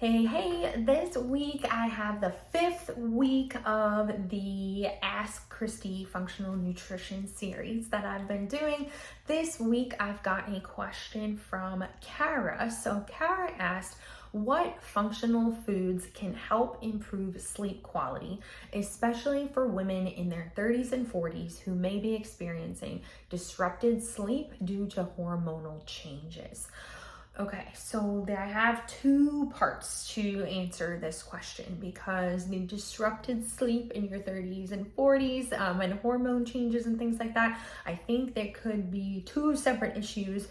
Hey, this week I have the 5th week of the Ask Christy Functional Nutrition series that I've been doing. This week I've got a question from Kara. So Kara asked, what functional foods can help improve sleep quality, especially for women in their 30s and 40s who may be experiencing disrupted sleep due to hormonal changes? Okay, so I have two parts to answer this question because the disrupted sleep in your 30s and 40s and hormone changes and things like that, I think there could be two separate issues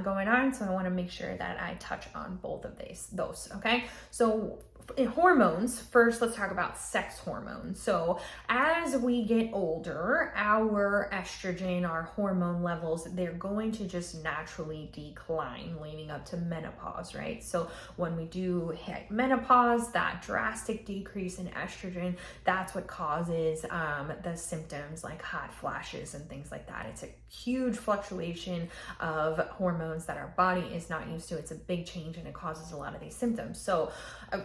going on. So I want to make sure that I touch on both of those. Okay, so in hormones, first let's talk about sex hormones. So as we get older, our estrogen, our hormone levels, they're going to just naturally decline leading up to menopause, right? So when we do hit menopause, that drastic decrease in estrogen, that's what causes the symptoms like hot flashes and things like that. It's a huge fluctuation of hormones that our body is not used to. It's a big change and it causes a lot of these symptoms. So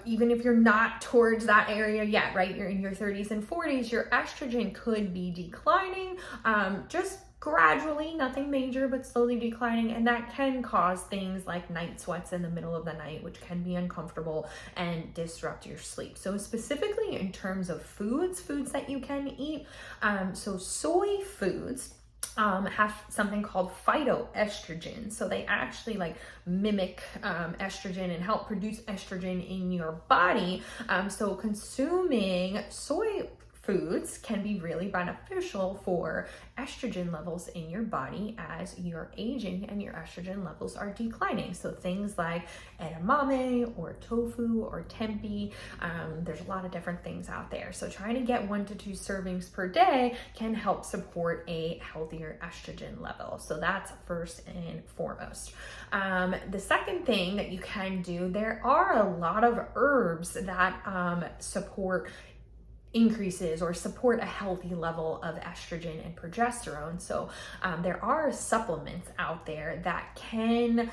even if you're not towards that area yet, right? You're in your 30s and 40s, your estrogen could be declining, just gradually, nothing major, but slowly declining. And that can cause things like night sweats in the middle of the night, which can be uncomfortable and disrupt your sleep. So specifically in terms of foods that you can eat, so soy foods have something called phytoestrogen. So they actually mimic estrogen and help produce estrogen in your body. So consuming soy foods can be really beneficial for estrogen levels in your body as you're aging and your estrogen levels are declining. So things like edamame or tofu or tempeh, there's a lot of different things out there. So trying to get 1 to 2 servings per day can help support a healthier estrogen level. So that's first and foremost. The second thing that you can do, there are a lot of herbs that support increases or support a healthy level of estrogen and progesterone. So there are supplements out there that can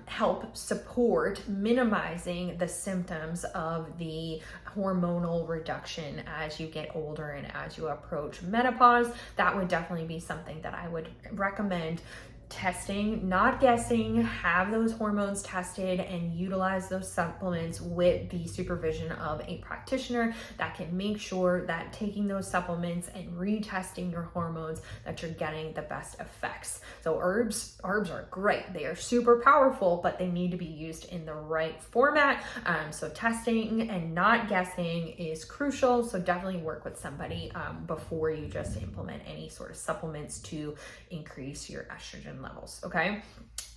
help support minimizing the symptoms of the hormonal reduction as you get older and as you approach menopause. That would definitely be something that I would recommend testing, not guessing, have those hormones tested and utilize those supplements with the supervision of a practitioner that can make sure that taking those supplements and retesting your hormones that you're getting the best effects. So herbs are great. They are super powerful, but they need to be used in the right format. So testing and not guessing is crucial. So definitely work with somebody before you just implement any sort of supplements to increase your estrogen levels. Okay,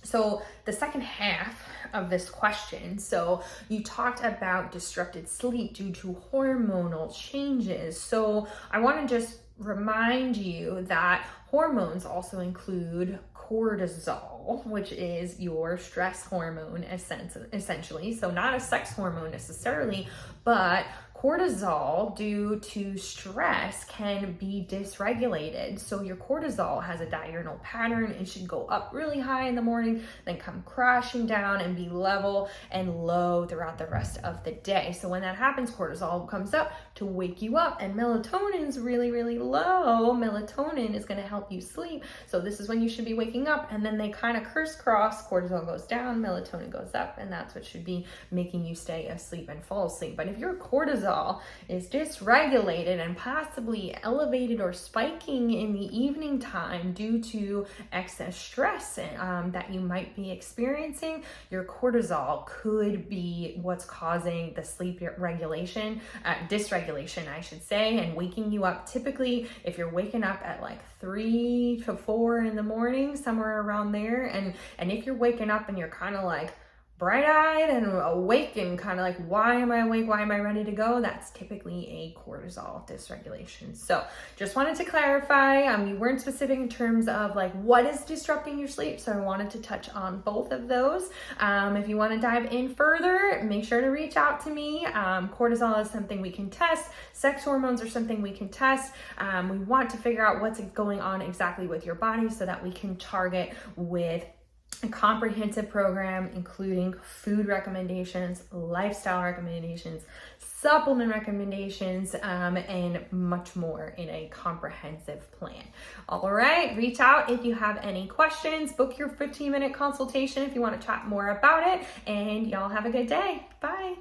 so the second half of this question, so you talked about disrupted sleep due to hormonal changes. So I want to just remind you that hormones also include cortisol, which is your stress hormone essentially. So not a sex hormone necessarily, but cortisol due to stress can be dysregulated. So your cortisol has a diurnal pattern. It should go up really high in the morning, then come crashing down and be level and low throughout the rest of the day. So when that happens, cortisol comes up to wake you up, and melatonin's really, really low. Melatonin is going to help you sleep. So this is when you should be waking up, and then they kind of crisscross. Cortisol goes down, melatonin goes up, and that's what should be making you stay asleep and fall asleep. But if your cortisol is dysregulated and possibly elevated or spiking in the evening time due to excess stress that you might be experiencing, your cortisol could be what's causing the sleep dysregulation, I should say, and waking you up. Typically, if you're waking up at 3 to 4 in the morning, somewhere around there, and if you're waking up and you're kind of bright-eyed and awake and kind of why am I awake? Why am I ready to go? That's typically a cortisol dysregulation. So just wanted to clarify, you weren't specific in terms of what is disrupting your sleep. So I wanted to touch on both of those. If you want to dive in further, make sure to reach out to me. Cortisol is something we can test. Sex hormones are something we can test. We want to figure out what's going on exactly with your body so that we can target with a comprehensive program including food recommendations, lifestyle recommendations, supplement recommendations, and much more in a comprehensive plan. All right, reach out if you have any questions. Book your 15-minute consultation if you want to chat more about it, and y'all have a good day. Bye.